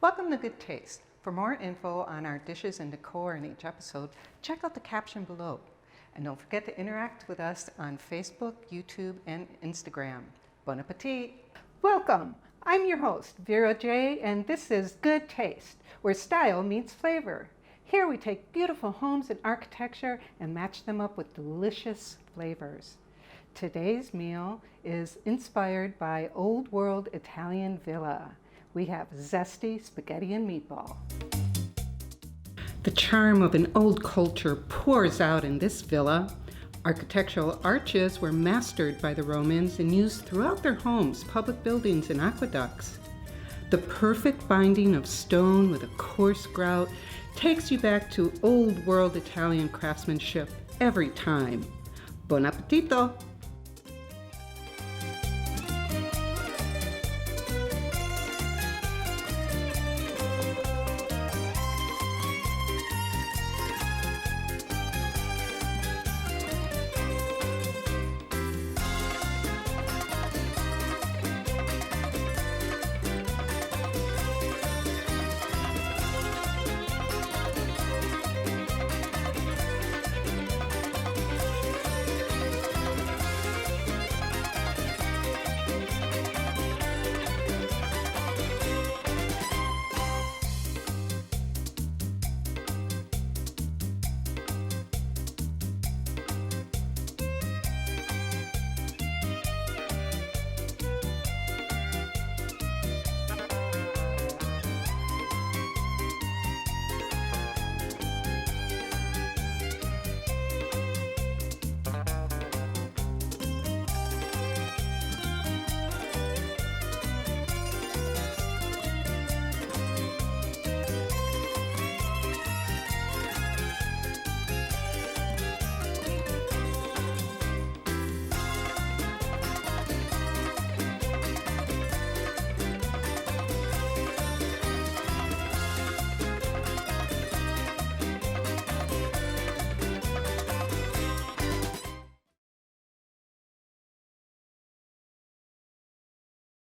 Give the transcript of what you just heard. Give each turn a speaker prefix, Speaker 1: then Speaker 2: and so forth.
Speaker 1: Welcome to Good Taste. For more info on our dishes and decor in each episode, check out the caption below. And don't forget to interact with us on Facebook, YouTube, and Instagram. Bon appetit! Welcome! I'm your host, Vera Jaye, and this is Good Taste, where style meets flavor. Here we take beautiful homes and architecture and match them up with delicious flavors. Today's meal is inspired by Old World Italian Villa. We have zesty spaghetti and meatball. The charm of an old culture pours out in this villa. Architectural arches were mastered by the Romans and used throughout their homes, public buildings, and aqueducts. The perfect binding of stone with a coarse grout takes you back to old world Italian craftsmanship every time. Buon appetito!